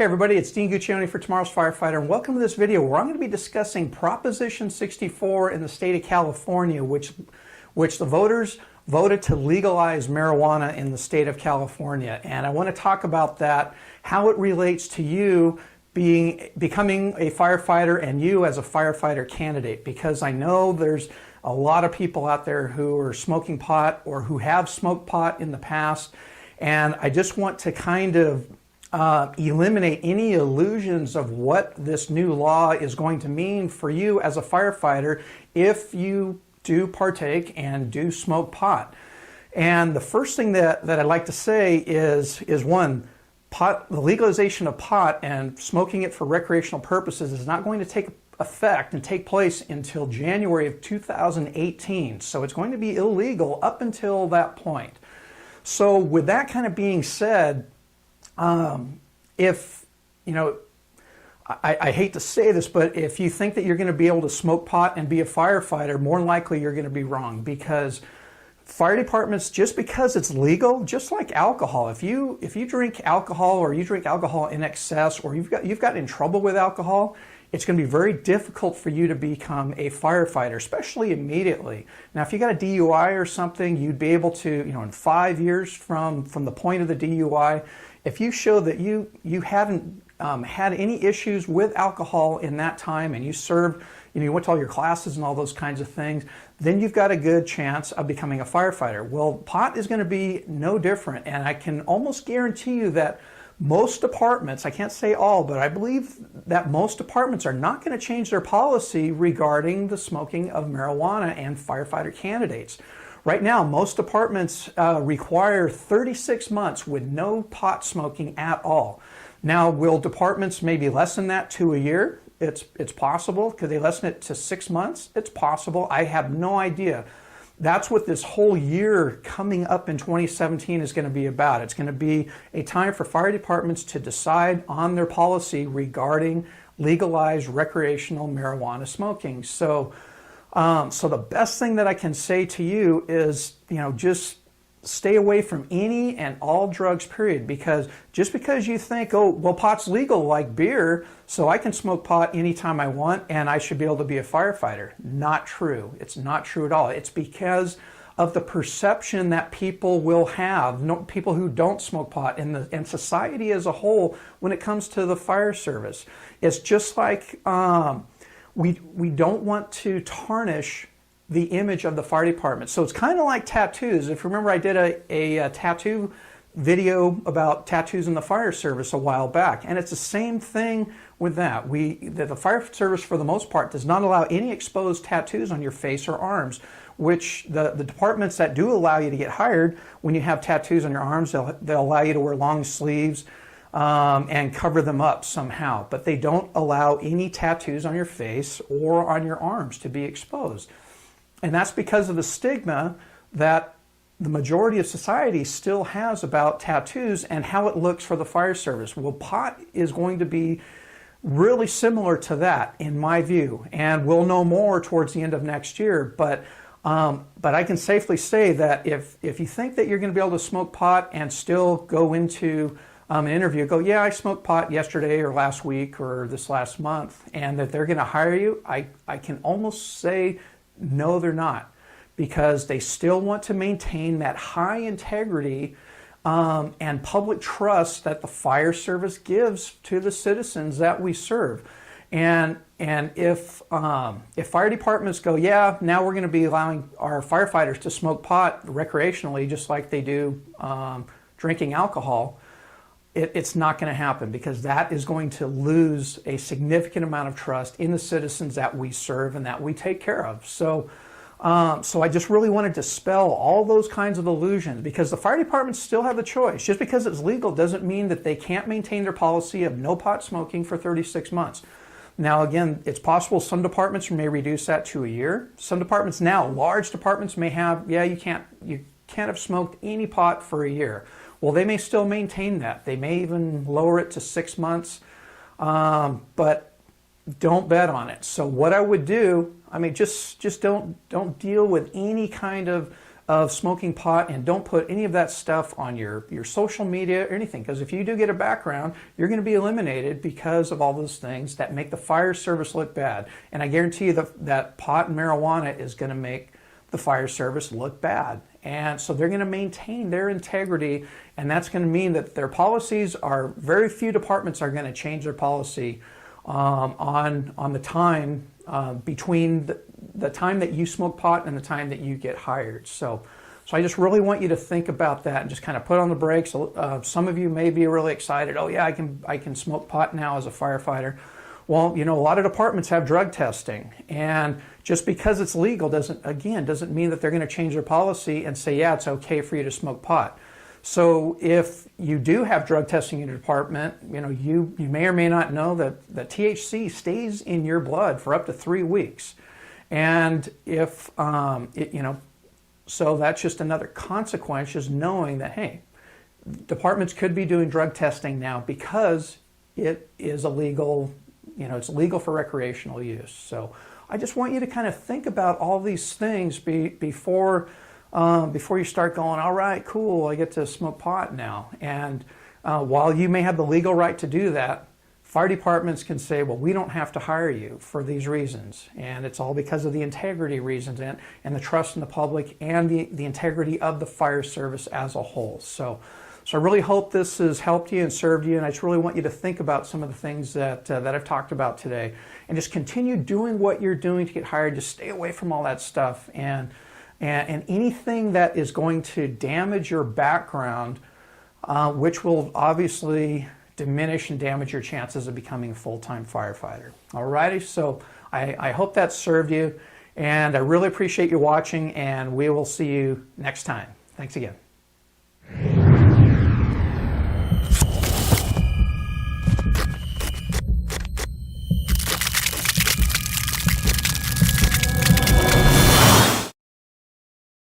Hey everybody, it's Dean Guccione for Tomorrow's Firefighter, and welcome to this video where I'm going to be discussing Proposition 64 in the state of California, which the voters voted to legalize marijuana in the state of California. And I want to talk about that, how it relates to you becoming a firefighter and you as a firefighter candidate, because I know there's a lot of people out there who are smoking pot or who have smoked pot in the past, and I just want to kind of eliminate any illusions of what this new law is going to mean for you as a firefighter if you do partake and do smoke pot. And the first thing that I'd like to say is one, the legalization of pot and smoking it for recreational purposes is not going to take effect and take place until January of 2018. So it's going to be illegal up until that point. So with that kind of being said, if, you know, I hate to say this, but if you think that you're going to be able to smoke pot and be a firefighter, more than likely you're going to be wrong, because fire departments, just because it's legal, just like alcohol, if you drink alcohol or you drink alcohol in excess or you've got in trouble with alcohol, it's going to be very difficult for you to become a firefighter, especially immediately. Now, if you got a DUI or something, you'd be able to, you know, in 5 years from the point of the DUI, if you show that you haven't had any issues with alcohol in that time and you served, you know, you went to all your classes and all those kinds of things, then you've got a good chance of becoming a firefighter. Well, pot is going to be no different, and I can almost guarantee you that most departments, I can't say all, but I believe that most departments are not going to change their policy regarding the smoking of marijuana and firefighter candidates. Right now, most departments require 36 months with no pot smoking at all. Now, will departments maybe lessen that to a year? It's possible. Could they lessen it to 6 months? It's possible. I have no idea. That's what this whole year coming up in 2017 is going to be about. It's going to be a time for fire departments to decide on their policy regarding legalized recreational marijuana smoking. So the best thing that I can say to you is, you know, just stay away from any and all drugs, period, because just because you think, oh, well, pot's legal like beer, so I can smoke pot anytime I want and I should be able to be a firefighter. Not true. It's not true at all. It's because of the perception that people will have, people who don't smoke pot and society as a whole when it comes to the fire service. It's just like we don't want to tarnish the image of the fire department. So it's kind of like tattoos. If you remember, I did a tattoo video about tattoos in the fire service a while back, and it's the same thing with that. The fire service, for the most part, does not allow any exposed tattoos on your face or arms, which the departments that do allow you to get hired, when you have tattoos on your arms, they'll allow you to wear long sleeves and cover them up somehow, but they don't allow any tattoos on your face or on your arms to be exposed. And that's because of the stigma that the majority of society still has about tattoos and how it looks for the fire service. Well, pot is going to be really similar to that, in my view, and we'll know more towards the end of next year. But I can safely say that if you think that you're going to be able to smoke pot and still go into an interview, go, yeah, I smoked pot yesterday or last week or this last month, and that they're going to hire you, I can almost say no, they're not, because they still want to maintain that high integrity and public trust that the fire service gives to the citizens that we serve. And if fire departments go, yeah, now we're going to be allowing our firefighters to smoke pot recreationally, just like they do drinking alcohol, it's not going to happen, because that is going to lose a significant amount of trust in the citizens that we serve and that we take care of. So I just really want to dispel all those kinds of illusions, because the fire departments still have the choice. Just because it's legal doesn't mean that they can't maintain their policy of no pot smoking for 36 months. Now, again, it's possible some departments may reduce that to a year. Some departments now, large departments, may have, yeah, you can't have smoked any pot for a year. Well, they may still maintain that. They may even lower it to 6 months, but don't bet on it. So what I would do, I mean, just don't deal with any kind of of smoking pot, and don't put any of that stuff on your social media or anything, because if you do get a background, you're going to be eliminated because of all those things that make the fire service look bad. And I guarantee you that pot and marijuana is going to make the fire service look bad. And so they're going to maintain their integrity, and that's going to mean that their policies are, very few departments are going to change their policy on the time between the time that you smoke pot and the time that you get hired. So I just really want you to think about that and just kind of put on the brakes. Some of you may be really excited. Oh yeah, I can smoke pot now as a firefighter. Well, you know, a lot of departments have drug testing, and just because it's legal doesn't mean that they're going to change their policy and say, yeah, it's okay for you to smoke pot. So if you do have drug testing in your department, you know, you may or may not know that the THC stays in your blood for up to 3 weeks. And if, so that's just another consequence, is knowing that, hey, departments could be doing drug testing now because it is illegal, you know, it's legal for recreational use. So I just want you to kind of think about all these things before you start going, all right, cool, I get to smoke pot now. And while you may have the legal right to do that, fire departments can say, well, we don't have to hire you for these reasons. And it's all because of the integrity reasons and the trust in the public and the integrity of the fire service as a whole. So I really hope this has helped you and served you, and I just really want you to think about some of the things that I've talked about today, and just continue doing what you're doing to get hired. Just stay away from all that stuff, and anything that is going to damage your background, which will obviously diminish and damage your chances of becoming a full-time firefighter. Alrighty, so I hope that served you, and I really appreciate you watching, and we will see you next time. Thanks again.